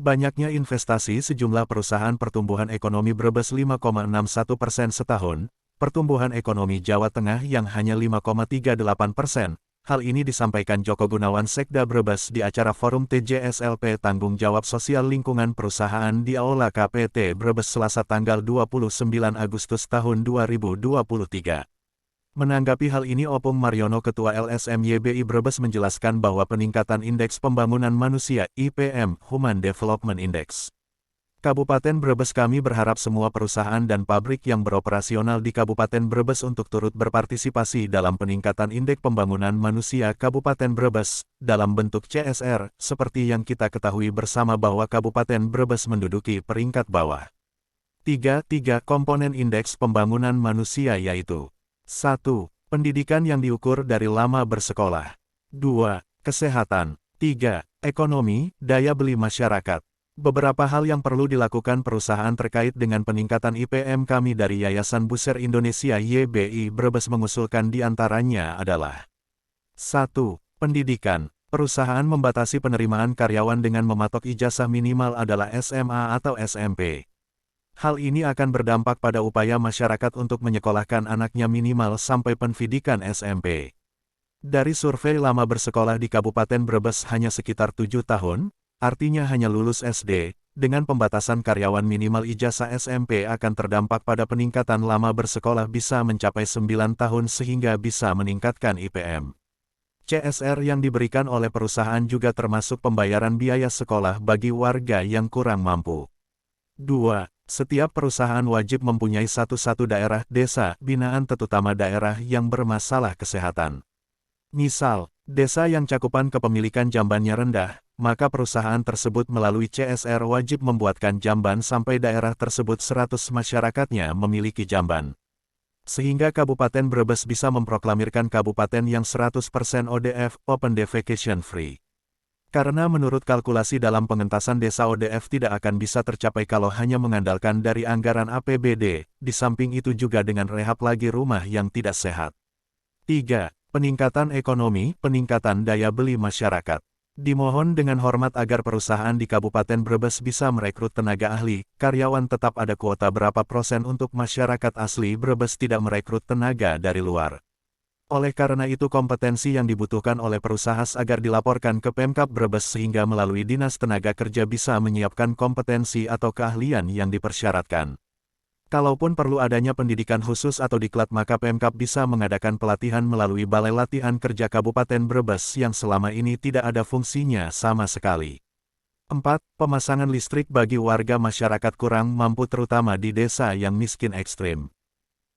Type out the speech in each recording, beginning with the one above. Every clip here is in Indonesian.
Banyaknya investasi sejumlah perusahaan pertumbuhan ekonomi Brebes 5,61% setahun, pertumbuhan ekonomi Jawa Tengah yang hanya 5,38%. Hal ini disampaikan Joko Gunawan Sekda Brebes di acara Forum TJSLP Tanggung Jawab Sosial Lingkungan Perusahaan di Aula KPT Brebes Selasa tanggal 29 Agustus tahun 2023. Menanggapi hal ini Opung Mariono Ketua LSM YBI Brebes menjelaskan bahwa peningkatan Indeks Pembangunan Manusia (IPM) Human Development Index Kabupaten Brebes kami berharap semua perusahaan dan pabrik yang beroperasional di Kabupaten Brebes untuk turut berpartisipasi dalam peningkatan Indeks Pembangunan Manusia Kabupaten Brebes, dalam bentuk CSR, seperti yang kita ketahui bersama bahwa Kabupaten Brebes menduduki peringkat bawah. Tiga komponen Indeks Pembangunan Manusia yaitu 1. Pendidikan yang diukur dari lama bersekolah. 2. Kesehatan. 3. Ekonomi, daya beli masyarakat. Beberapa hal yang perlu dilakukan perusahaan terkait dengan peningkatan IPM kami dari Yayasan Buser Indonesia YBI Brebes mengusulkan diantaranya adalah 1. Pendidikan. Perusahaan membatasi penerimaan karyawan dengan mematok ijazah minimal adalah SMA atau SMP. Hal ini akan berdampak pada upaya masyarakat untuk menyekolahkan anaknya minimal sampai pendidikan SMP. Dari survei lama bersekolah di Kabupaten Brebes hanya sekitar 7 tahun, artinya hanya lulus SD, dengan pembatasan karyawan minimal ijazah SMP akan terdampak pada peningkatan lama bersekolah bisa mencapai 9 tahun sehingga bisa meningkatkan IPM. CSR yang diberikan oleh perusahaan juga termasuk pembayaran biaya sekolah bagi warga yang kurang mampu. 2. Setiap perusahaan wajib mempunyai satu daerah desa binaan terutama daerah yang bermasalah kesehatan. Misal, desa yang cakupan kepemilikan jambannya rendah, maka perusahaan tersebut melalui CSR wajib membuatkan jamban sampai daerah tersebut 100 masyarakatnya memiliki jamban. Sehingga Kabupaten Brebes bisa memproklamirkan kabupaten yang 100% ODF, Open Defecation Free. Karena menurut kalkulasi dalam pengentasan desa ODF tidak akan bisa tercapai kalau hanya mengandalkan dari anggaran APBD, di samping itu juga dengan rehab lagi rumah yang tidak sehat. 3. Peningkatan ekonomi, peningkatan daya beli masyarakat. Dimohon dengan hormat agar perusahaan di Kabupaten Brebes bisa merekrut tenaga ahli, karyawan tetap ada kuota berapa persen untuk masyarakat asli Brebes tidak merekrut tenaga dari luar. Oleh karena itu kompetensi yang dibutuhkan oleh perusahaan agar dilaporkan ke Pemkab Brebes sehingga melalui Dinas Tenaga Kerja bisa menyiapkan kompetensi atau keahlian yang dipersyaratkan. Kalaupun perlu adanya pendidikan khusus atau diklat maka Pemkab bisa mengadakan pelatihan melalui Balai Latihan Kerja Kabupaten Brebes yang selama ini tidak ada fungsinya sama sekali. 4. Pemasangan listrik bagi warga masyarakat kurang mampu terutama di desa yang miskin ekstrim.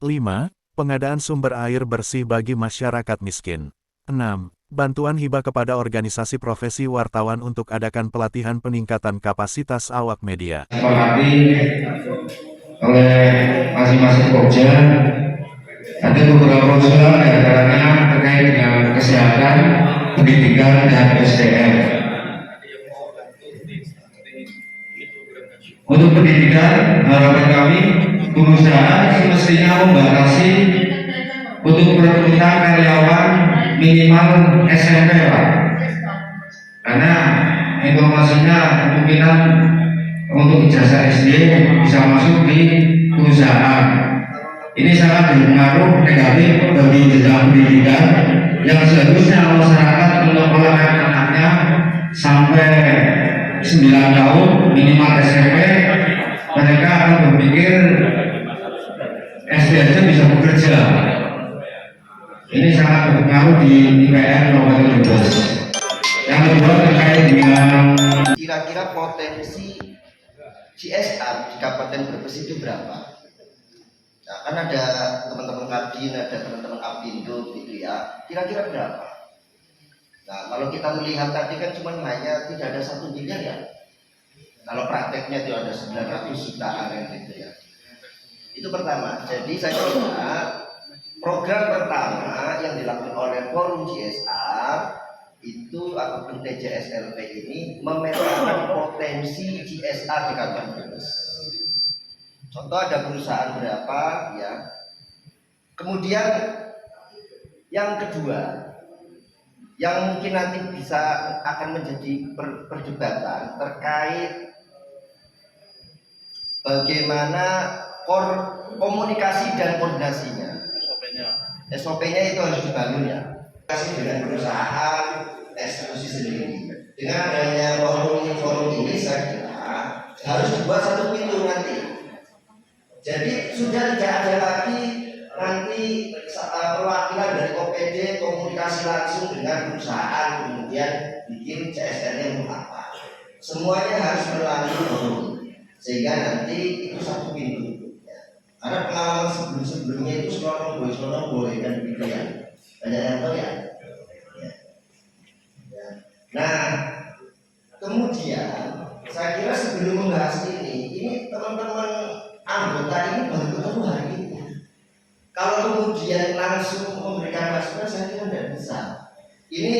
5. Pengadaan sumber air bersih bagi masyarakat miskin. 6. Bantuan hibah kepada organisasi profesi wartawan untuk adakan pelatihan peningkatan kapasitas awak media. Sepakati oleh masing-masing Pokja ada beberapa usulan diantaranya terkait dengan kesehatan, pendidikan, dan SDM. Untuk pendidikan, harapan kami perusahaan semestinya membatasi untuk perekrutan karyawan minimal SMP, Pak. Karena informasinya kemungkinan untuk ijazah SD bisa masuk di perusahaan. Ini sangat berpengaruh negatif bagi jenjang pendidikan yang seharusnya masyarakat menyekolahkan anaknya sampai 9 tahun minimal SMP. Mereka akan berpikir SD aja bisa bekerja. Ini sangat berpengaruh di IPM Kabupaten Brebes. Yang kedua terkait dengan kira-kira potensi CSR di Kabupaten Brebes itu berapa? Nah, kan ada teman-teman Kadin, ada teman-teman Apindo gitu ya. Kira-kira berapa? Nah, kalau kita melihat tadi kan cuma hanya tidak ada 1 miliar ya. Kalau prakteknya itu ada 900 jutaan gitu ya. Itu pertama. Jadi saya kira program pertama yang dilakukan oleh Forum CSR itu ataupun TJSLP ini memetakan potensi CSR di Kabupaten Brebes. Contoh ada perusahaan berapa ya. Kemudian yang kedua yang mungkin nanti bisa akan menjadi perdebatan terkait bagaimana komunikasi dan koordinasinya. SOP-nya itu harus dibangun ya. Komunikasi dengan perusahaan, institusi sendiri. Dengan adanya forum ini saya kira harus dibuat satu pintu nanti. Jadi sudah tidak ada lagi nanti perwakilan dari OPD komunikasi langsung dengan perusahaan kemudian bikin CSR-nya untuk apa. Semuanya harus melalui forum sehingga nanti itu satu pintu. Karena pengalaman sebelumnya itu boleh kan begitu ya. Banyak yang tahu ya. Nah, kemudian saya kira sebelum membahas ini teman-teman anggota ini baru ketemu hari ini. Kalau kemudian langsung memberikan masukan, saya kira tidak bisa. Ini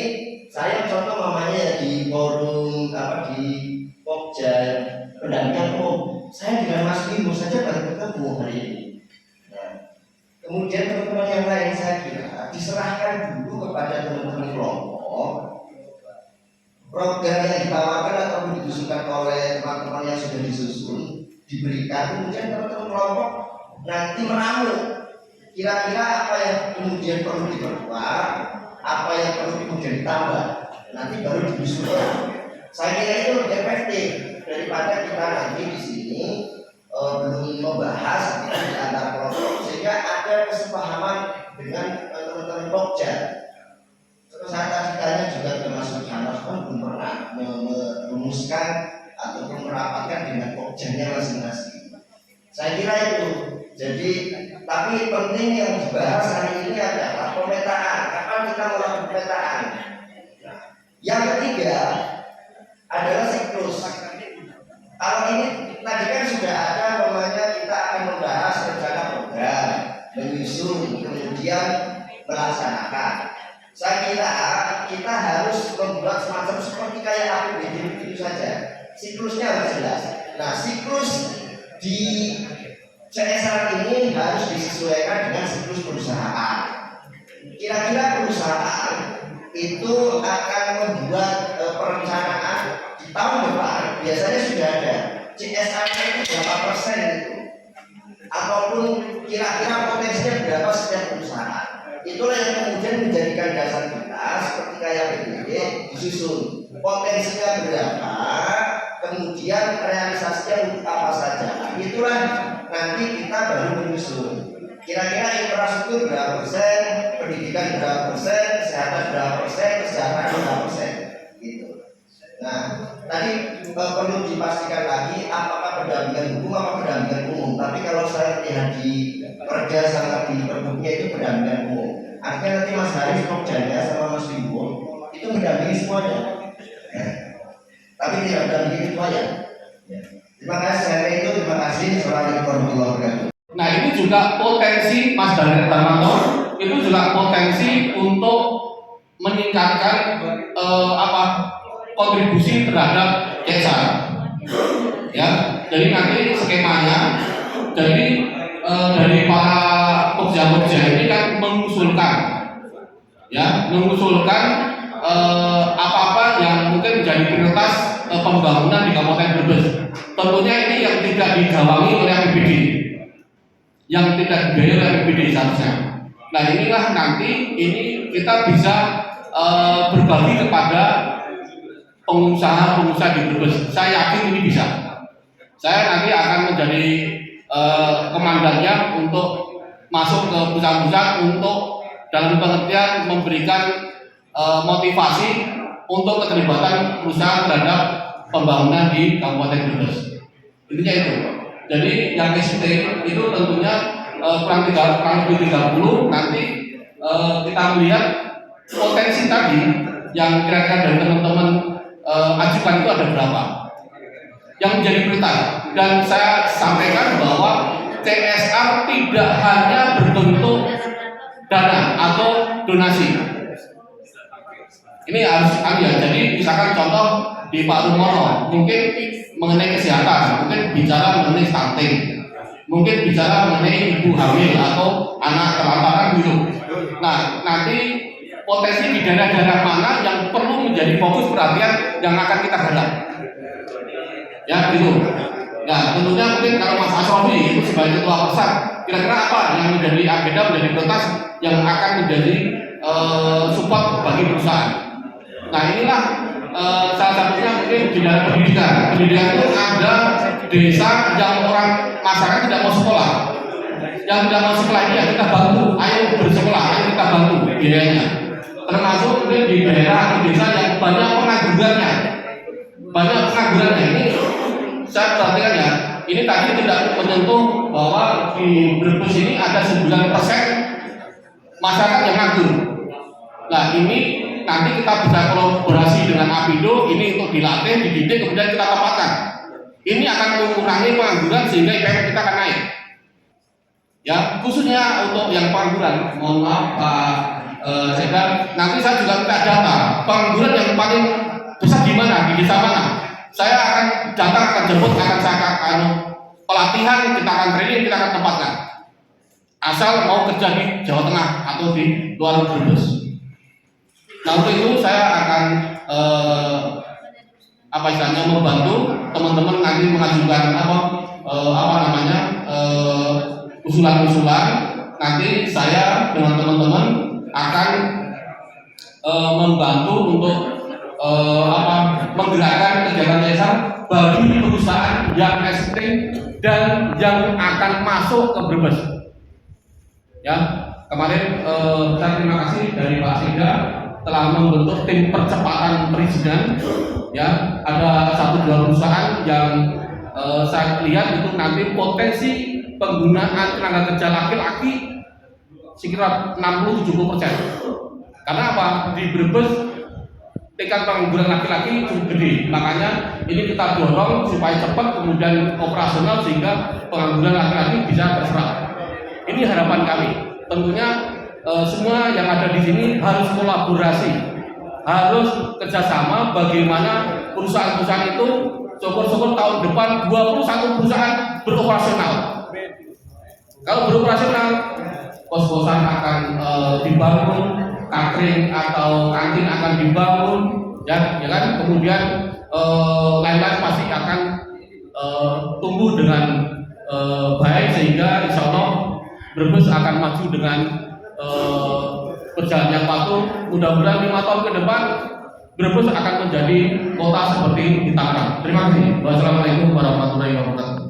saya contoh mamanya di forum di Pokja pendampingan umum. Saya dengan Mas Bimo saja baru ketemu hari ini. Nah, kemudian teman-teman yang lain saya kira diserahkan dulu kepada teman-teman kelompok. Program yang ditawarkan atau diusulkan oleh teman-teman yang sudah disusun diberikan, kemudian teman-teman kelompok nanti meramu kira-kira apa yang kemudian perlu diperkuat, apa yang perlu kemudian ditambah, nanti baru diusulkan. Saya kira itu lebih efektif daripada kita nanti di sini belum membahas di antara kelompok sehingga ada kesepahaman dengan teman-teman Pokja. Terus saya tanya juga termasuk Hanas kan belum pernah merumuskan ataupun merapatkan dengan Pokjanya masing-masing. Saya kira itu. Jadi, tapi penting yang dibahas hari ini adalah pemetaan. Kapan kita melakukan pemetaan? Nah, yang ketiga adalah siklus. Kalau ini tadi kan sudah ada namanya kita akan membahas rencana program, menyusun, kemudian melaksanakan. Saya kira kita harus membuat semacam seperti kayak APBD itu saja. Siklusnya harus jelas. Nah, siklus di CSR ini harus disesuaikan dengan siklus perusahaan. Kira-kira perusahaan itu akan membuat perencanaan di tahun depan. Biasanya sudah ada CSR-nya itu berapa persen itu, ataupun kira-kira potensinya berapa setiap perusahaan. Itulah yang kemudian menjadikan dasar kita seperti kayak PBB disusun potensinya berapa, kemudian realisasinya untuk apa saja. Itulah nanti kita baru menyusun kira-kira infrastruktur berapa persen, pendidikan berapa persen, kesehatan berapa persen, kesejahteraan berapa persen gitu. Nah, tadi perlu dipastikan lagi apakah pendampingan hukum atau pendampingan umum. Tapi kalau saya lihat di Perda sama di Perbuknya itu pendampingan umum. Artinya nanti Mas Haris, Pokjanya sama Mas Bimo itu mendampingi semuanya. Ya. Tapi tidak mendampingi semuanya. Ya. Terima kasih, saya itu terima kasih. Assalamualaikum warahmatullahi wabarakatuh. Nah, ini juga potensi Mas Darmanto, itu juga potensi untuk meningkatkan kontribusi terhadap CSR. Ya, jadi nanti skemanya, jadi dari para Pokja ini kan mengusulkan apa-apa yang mungkin menjadi prioritas pembangunan di Kabupaten Brebes. Tentunya ini yang tidak digawangi oleh APBD, yang tidak dibiayai oleh APBD seharusnya. Nah, inilah nanti ini kita bisa berbagi kepada pengusaha-pengusaha di Brebes. Saya yakin ini bisa. Saya nanti akan menjadi komandannya untuk masuk ke perusahaan-perusahaan untuk dalam pengertian memberikan motivasi untuk keterlibatan perusahaan terhadap pembangunan di Kabupaten Brebes. Intinya itu. Jadi yang ST itu tentunya kurang lebih 30 nanti kita melihat potensi tadi yang kira-kira dari teman-teman ajukan itu ada berapa yang menjadi prioritas. Dan saya sampaikan bahwa CSR tidak hanya berbentuk dana atau donasi. Ini harus ya. Jadi misalkan contoh di Pak Rumono mungkin mengenai kesehatan, mungkin bicara mengenai stunting, mungkin bicara mengenai ibu hamil atau anak kelaparan hidup. Nah, nanti potensi di daerah-daerah mana yang perlu menjadi fokus perhatian yang akan kita garap. Ya gitu. Nah tentunya mungkin kalau Mas Asrofi itu sebagai ketua persat, kira-kira apa yang menjadi agenda, menjadi prioritas yang akan menjadi support bagi perusahaan. Nah inilah salah satunya mungkin di dalam pendidikan. Pendidikan itu ada desa yang orang masyarakat tidak mau sekolah. Yang tidak mau sekolah ini ya kita bantu, ayo bersekolah, ayo kita bantu biayanya. Termasuk mungkin di daerah atau desa yang banyak penganggurannya. Banyak penganggurannya ini saya perhatikan ya, ini tadi tidak menyentuh bahwa di Brebes ini ada 9% masyarakat yang nganggur. Nah ini nanti kita bisa kolaborasi dengan Apindo ini untuk dilatih, dididik, kemudian kita tempatkan. Ini akan mengurangi pengangguran sehingga IPM kita akan naik. Ya khususnya untuk yang pengangguran, mohon maaf Pak Sekda, nanti saya juga minta data pengangguran yang paling besar di mana, di desa mana. Saya akan data akan jemput, akan saya akan pelatihan, kita akan training, kita akan tempatkan. Asal mau kerja di Jawa Tengah atau di luar Brebes. Nah untuk itu saya akan apa istilahnya membantu teman-teman nanti mengajukan usulan-usulan. Nanti saya dengan teman-teman akan membantu untuk menggerakkan kegiatan CSR bagi perusahaan yang existing dan yang akan masuk ke Brebes. Ya, kemarin saya terima kasih dari Pak Sekda telah membentuk tim percepatan perizinan. Ya, ada 1-2 perusahaan yang saya lihat itu nanti potensi penggunaan tenaga kerja laki-laki sekitar 60-70%. Karena apa? Di Brebes tingkat pengangguran laki-laki cukup gede, makanya ini kita dorong supaya cepat kemudian operasional sehingga pengangguran laki-laki bisa terserap. Ini harapan kami. Tentunya semua yang ada di sini harus kolaborasi, harus kerjasama. Bagaimana perusahaan-perusahaan itu syukur-syukur tahun depan 21 perusahaan beroperasional. Kalau beroperasional, kos-kosan akan dibangun, catering atau kantin akan dibangun, ya kan? Kemudian lain-lain pasti akan tumbuh dengan baik sehingga insya Allah Brebes akan maju dengan berjalan yang patuh. Mudah-mudahan 5 tahun ke depan Brebes akan menjadi kota seperti di Tangerang. Terima kasih. Wassalamualaikum warahmatullahi wabarakatuh.